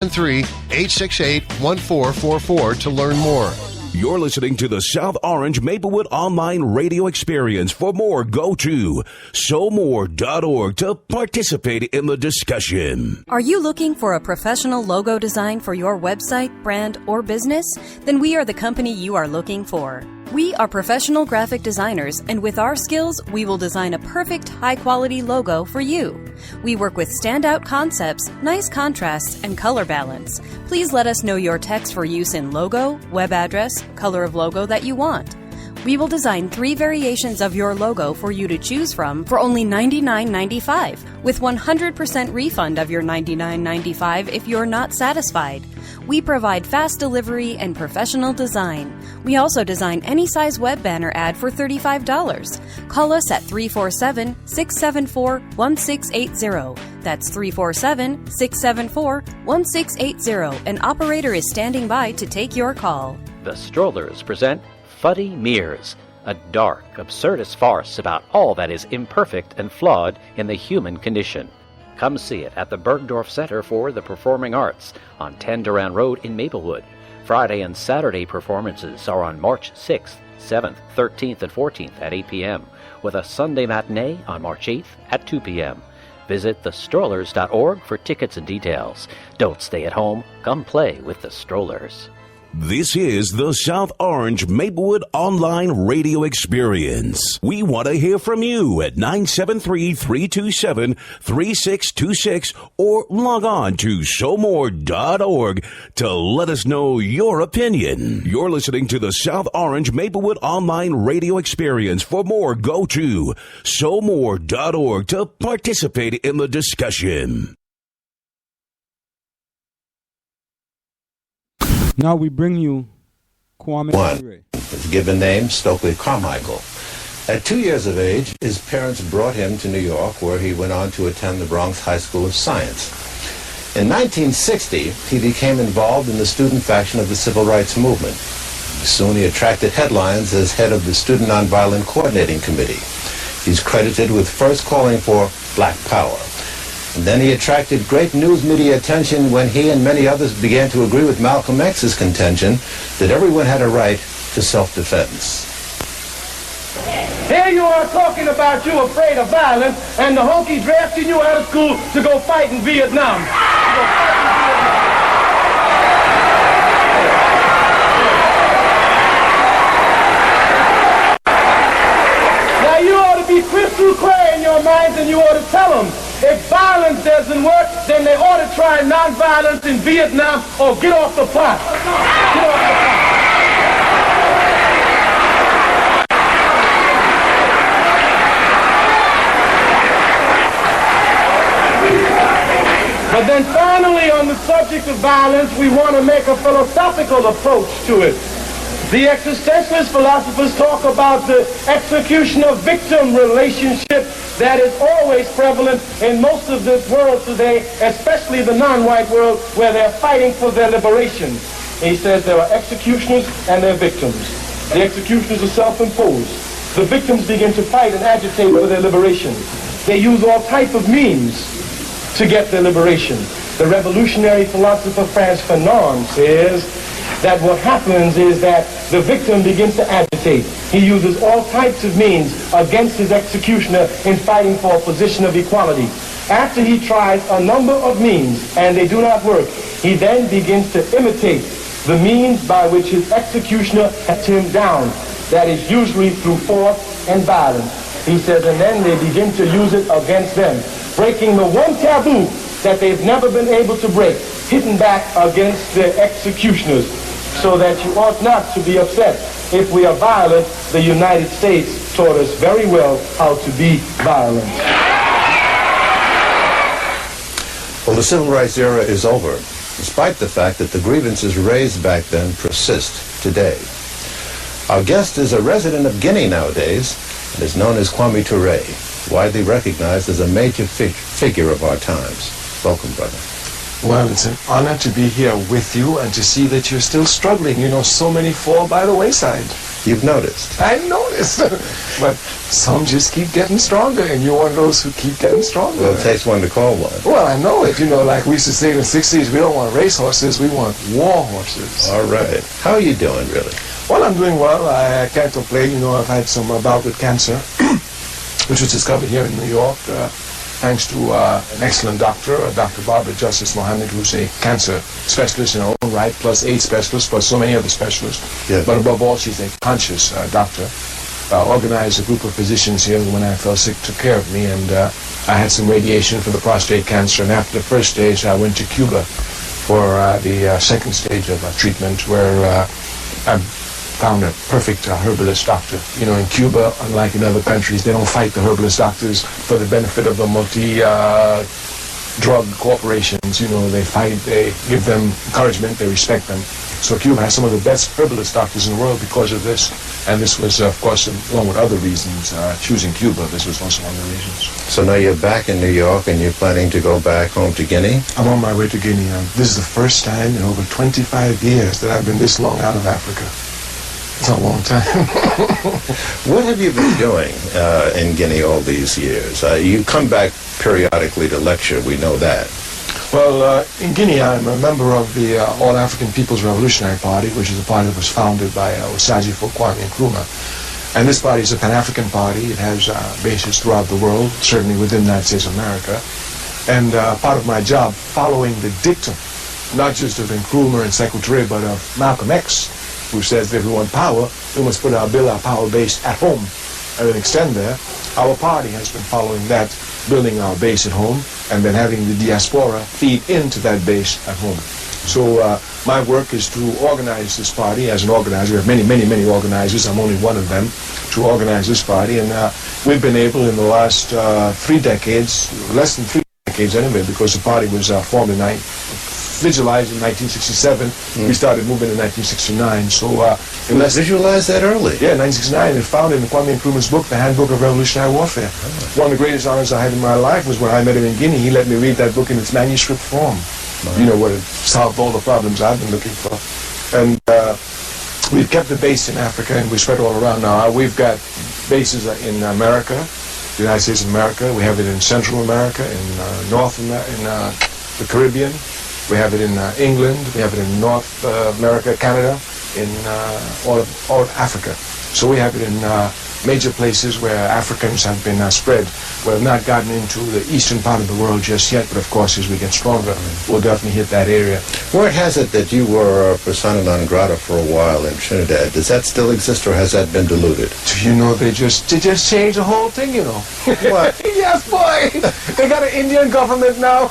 973-868-1444 to learn more. You're listening to the South Orange Maplewood Online Radio Experience. For more, go to SoMore.org to participate in the discussion. Are you looking for a professional logo design for your website, brand, or business? Then we are the company you are looking for. We are professional graphic designers, and with our skills, we will design a perfect, high-quality logo for you. We work with standout concepts, nice contrasts, and color balance. Please let us know your text for use in logo, web address, color of logo that you want. We will design 3 variations of your logo for you to choose from for only $99.95, with 100% refund of your $99.95 if you're not satisfied. We provide fast delivery and professional design. We also design any size web banner ad for $35. Call us at 347-674-1680. That's 347-674-1680. An operator is standing by to take your call. The Strollers present Fuddy Mears, a dark, absurdist farce about all that is imperfect and flawed in the human condition. Come see it at the Bergdorf Center for the Performing Arts on 10 Durand Road in Maplewood. Friday and Saturday performances are on March 6th, 7th, 13th, and 14th at 8 p.m., with a Sunday matinee on March 8th at 2 p.m. Visit thestrollers.org for tickets and details. Don't stay at home. Come play with the Strollers. This is the South Orange Maplewood Online Radio Experience. We want to hear from you at 973-327-3626 or log on to SoMore.org to let us know your opinion. You're listening to the South Orange Maplewood Online Radio Experience. For more, go to SoMore.org to participate in the discussion. Now we bring you Kwame Ture. His given name, Stokely Carmichael. At 2 years of age, his parents brought him to New York, where he went on to attend the Bronx High School of Science. In 1960, he became involved in the student faction of the Civil Rights Movement. Soon he attracted headlines as head of the Student Nonviolent Coordinating Committee. He's credited with first calling for Black Power. And then he attracted great news media attention when he and many others began to agree with Malcolm X's contention that everyone had a right to self-defense. Here you are talking about you afraid of violence, and the Hokies drafting you out of school to go fight in Vietnam. Now you ought to be crystal clear in your minds, and you ought to tell them, if violence doesn't work, then they ought to try nonviolence in Vietnam or get off the pot. Get off the pot. But then finally, on the subject of violence, we want to make a philosophical approach to it. The existentialist philosophers talk about the executioner-victim relationship that is always prevalent in most of the world today, especially the non-white world, where they're fighting for their liberation. He says there are executioners and there are victims. The executioners are self-imposed. The victims begin to fight and agitate for their liberation. They use all type of means to get their liberation. The revolutionary philosopher Frantz Fanon says that what happens is that the victim begins to agitate. He uses all types of means against his executioner in fighting for a position of equality. After he tries a number of means and they do not work, he then begins to imitate the means by which his executioner has him down. That is usually through force and violence. He says, and then they begin to use it against them, breaking the one taboo that they've never been able to break, hitting back against their executioners, so that you ought not to be upset. If we are violent, the United States taught us very well how to be violent. Well, the civil rights era is over, despite the fact that the grievances raised back then persist today. Our guest is a resident of Guinea nowadays and is known as Kwame Ture, widely recognized as a major figure of our times. Welcome, brother. Well, it's an honor to be here with you and to see that you're still struggling. You know, so many fall by the wayside. You've noticed. I noticed. But some just keep getting stronger, and you're one of those who keep getting stronger. Well, it takes one to call one. Well, I know it. You know, like we used to say in the 60s, we don't want racehorses, we want war horses. All right. How are you doing, really? Well, I'm doing well. I can't complain. You know, I've had some bout with cancer, which was discovered here in New York, thanks to an excellent doctor, Dr. Barbara Justice Mohammed, who's a cancer specialist in her own right, plus AIDS specialist, plus so many other specialists. Yeah. But above all, she's a conscious doctor. Organized a group of physicians here when I fell sick, took care of me, and I had some radiation for the prostate cancer. And after the first stage, I went to Cuba for the second stage of treatment, where I found a perfect herbalist doctor. You know, in Cuba, unlike in other countries, they don't fight the herbalist doctors for the benefit of the multi-drug corporations. You know, they fight, they give them encouragement, they respect them. So Cuba has some of the best herbalist doctors in the world because of this. And this was, of course, along with other reasons, choosing Cuba, this was also one of the reasons. So now you're back in New York, and you're planning to go back home to Guinea? I'm on my way to Guinea. This is the first time in over 25 years that I've been this long out of Africa. It's a long time. What have you been doing in Guinea all these years? You come back periodically to lecture, we know that. Well, in Guinea, I'm a member of the All-African People's Revolutionary Party, which is a party that was founded by Osagyefo Kwame Nkrumah. And this party is a Pan-African party. It has bases throughout the world, certainly within the United States of America. And part of my job, following the dictum, not just of Nkrumah and Secretary, but of Malcolm X, who says that if we want power, we must put our power base at home and then extend there. Our party has been following that, building our base at home, and then having the diaspora feed into that base at home. So my work is to organize this party as an organizer. We have many, many, many organizers. I'm only one of them, to organize this party. And we've been able in the last 3 decades, less than 3 decades anyway, because the party was formed in visualized in 1967. We started moving in 1969. So visualized that early? Yeah, 1969. It found in Kwame Nkrumah's book, The Handbook of Revolutionary Warfare. One of the greatest honors I had in my life was when I met him in Guinea. He let me read that book in its manuscript form. You know, where it solved all the problems I've been looking for. And we've kept the base in Africa, and we spread all around now. We've got bases in America, the United States of America. We have it in Central America, in North America, in the Caribbean. We have it in England. We have it in North America, Canada, in all of Africa. So we have it in major places where Africans have been spread. We have not gotten into the eastern part of the world just yet, but of course, as we get stronger, we'll definitely hit that area. Word has it that you were persona non grata for a while in Trinidad. Does that still exist, or has that been diluted? You know, they just changed the whole thing, you know. What? Yes, boy! They got an Indian government now.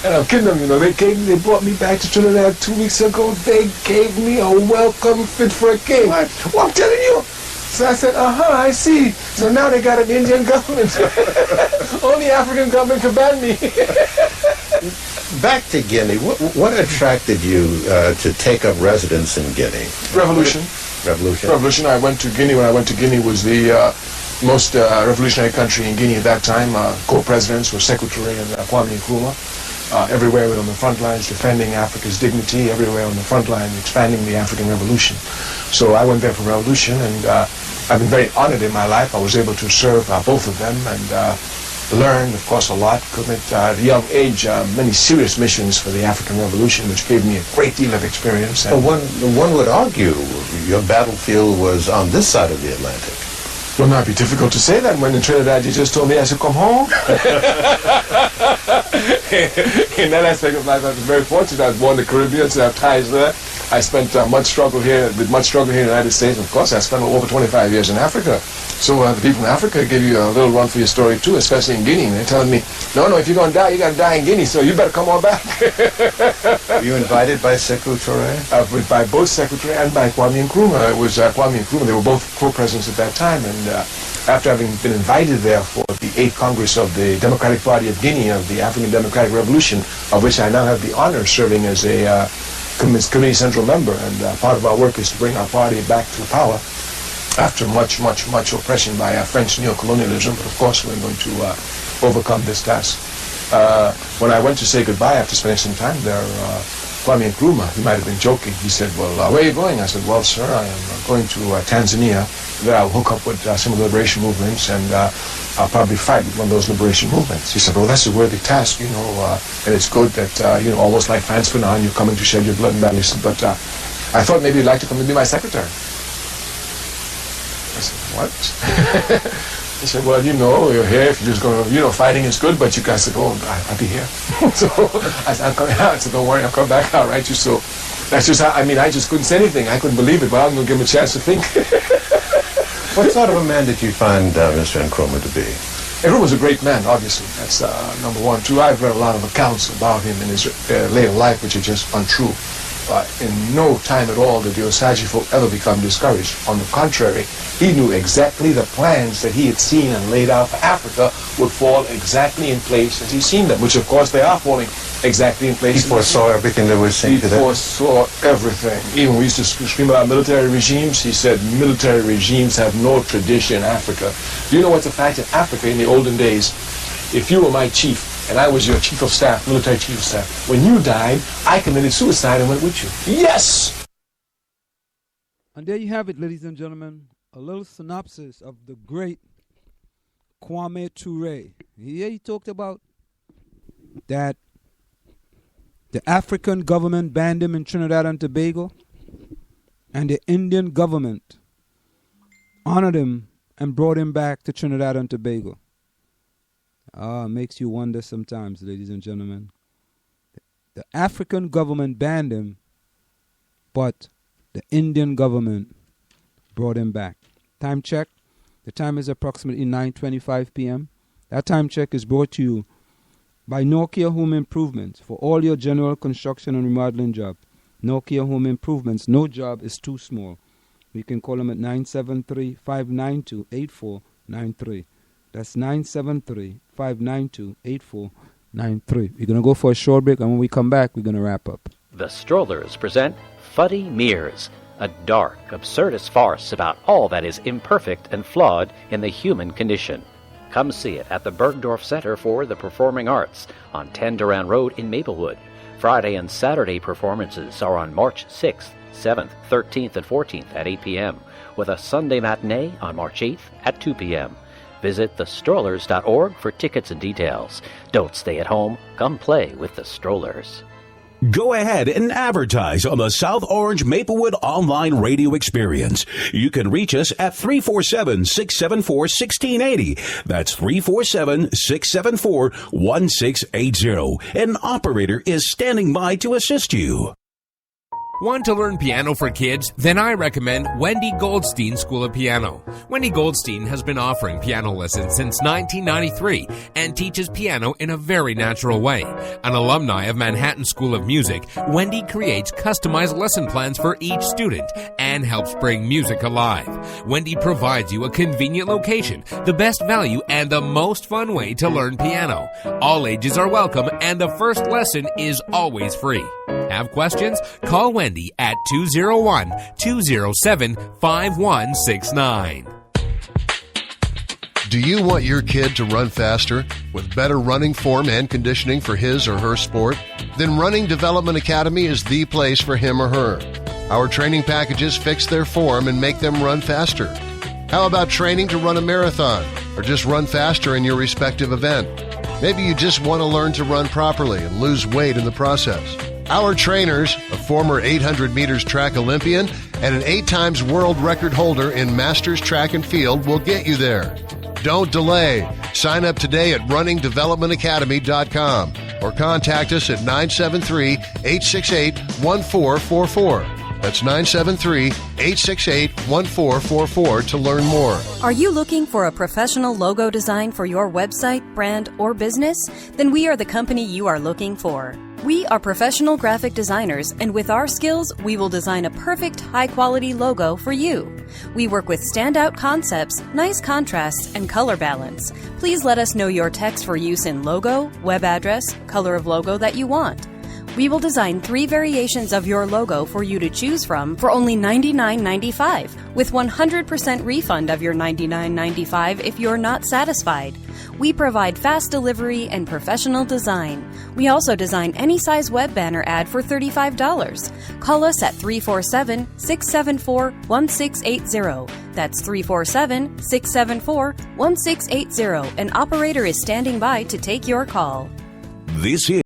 And I'm kidding them, you know. They brought me back to Trinidad 2 weeks ago. They gave me a welcome fit for a king. What? Well, I'm telling you. So I said, I see. So now they got an Indian government. Only African government can ban me. Back to Guinea. What attracted you to take up residence in Guinea? Revolution. Revolution. I went to Guinea. When I went to Guinea, was the most revolutionary country in Guinea at that time. Co-presidents were Secretary and Kwame Nkrumah. Everywhere on the front lines, defending Africa's dignity, everywhere on the front line, expanding the African Revolution. So I went there for revolution, and I've been very honored in my life. I was able to serve both of them and learn, of course, a lot. Commit at a young age many serious missions for the African Revolution, which gave me a great deal of experience. And one would argue your battlefield was on this side of the Atlantic. Well, it might be difficult to say that when in Trinidad you just told me I should come home. In that aspect of life, I was very fortunate. I was born in the Caribbean, so I have ties there. I spent much struggle here in the United States. Of course, I spent over 25 years in Africa. So the people in Africa give you a little run for your story too, especially in Guinea. They're telling me, no, if you're going to die, you got to die in Guinea, so you better come on back. Were you invited by Secretary? By both Secretary and by Kwame Nkrumah. It was Kwame Nkrumah. They were both co-presidents at that time, and after having been invited there for the 8th Congress of the Democratic Party of Guinea, of the African Democratic Revolution, of which I now have the honor of serving as a committee central member, and part of our work is to bring our party back to power after much oppression by French neocolonialism. But of course, we're going to overcome this task. When I went to say goodbye after spending some time there, Kwame Nkrumah. He might have been joking. He said, well, where are you going? I said, well, sir, I am going to Tanzania. There I'll hook up with some of the liberation movements, and I'll probably fight with one of those liberation movements. He said, well, that's a worthy task, and it's good that, almost like Frantz Fanon, you're coming to shed your blood and battle. He said, but I thought maybe you'd like to come and be my secretary. I said, what? He said, well, you're here. If you're just going to, fighting is good, but you guys said, oh, I'll be here. So I said, I'm coming out. I said, don't worry, I'll come back out, right? So that's just how, I just couldn't say anything. I couldn't believe it, but I'm going to give him a chance to think. What sort of a man did you find Mr. Nkrumah to be? Nkrumah was a great man, obviously. That's number one. Two, I've read a lot of accounts about him in his later life, which are just untrue. In no time at all did the Osage folk ever become discouraged. On the contrary, he knew exactly the plans that he had seen and laid out for Africa would fall exactly in place as he'd seen them, which of course they are falling exactly in place. He foresaw everything that was seen today. He foresaw everything. Even we used to scream about military regimes, he said military regimes have no tradition in Africa. Do you know what's a fact? In Africa in the olden days, if you were my chief, and I was your chief of staff, military chief of staff, when you died, I committed suicide and went with you. Yes! And there you have it, ladies and gentlemen. A little synopsis of the great Kwame Ture. He talked about that the African government banned him in Trinidad and Tobago, and the Indian government honored him and brought him back to Trinidad and Tobago. Makes you wonder sometimes, ladies and gentlemen. The African government banned him, but the Indian government brought him back. Time check. The time is approximately 9:25 p.m. That time check is brought to you by Nokia Home Improvements for all your general construction and remodeling job. Nokia Home Improvements. No job is too small. You can call them at 973-592-8493. That's 973-592-8493. We're going to go for a short break, and when we come back, we're going to wrap up. The Strollers present Fuddy Mears, a dark, absurdist farce about all that is imperfect and flawed in the human condition. Come see it at the Bergdorf Center for the Performing Arts on 10 Durand Road in Maplewood. Friday and Saturday performances are on March 6th, 7th, 13th, and 14th at 8 p.m., with a Sunday matinee on March 8th at 2 p.m. Visit thestrollers.org for tickets and details. Don't stay at home. Come play with the Strollers. Go ahead and advertise on the South Orange Maplewood online radio experience. You can reach us at 347-674-1680. That's 347-674-1680. An operator is standing by to assist you. Want to learn piano for kids? Then I recommend Wendy Goldstein School of Piano. Wendy Goldstein has been offering piano lessons since 1993 and teaches piano in a very natural way. An alumni of Manhattan School of Music, Wendy creates customized lesson plans for each student and helps bring music alive. Wendy provides you a convenient location, the best value, and the most fun way to learn piano. All ages are welcome, and the first lesson is always free. Have questions? Call Wendy at 201-207-5169. Do you want your kid to run faster with better running form and conditioning for his or her sport? Then Running Development Academy is the place for him or her. Our training packages fix their form and make them run faster. How about training to run a marathon or just run faster in your respective event? Maybe you just want to learn to run properly and lose weight in the process. Our trainers, a former 800 meters track Olympian and an 8 times world record holder in Masters Track and Field, will get you there. Don't delay. Sign up today at runningdevelopmentacademy.com or contact us at 973-868-1444. That's 973-868-1444 to learn more. Are you looking for a professional logo design for your website, brand, or business? Then we are the company you are looking for. We are professional graphic designers, and with our skills, we will design a perfect, high-quality logo for you. We work with standout concepts, nice contrasts, and color balance. Please let us know your text for use in logo, web address, color of logo that you want. We will design 3 variations of your logo for you to choose from for only $99.95, with 100% refund of your $99.95 if you're not satisfied. We provide fast delivery and professional design. We also design any size web banner ad for $35. Call us at 347-674-1680. That's 347-674-1680. An operator is standing by to take your call. This is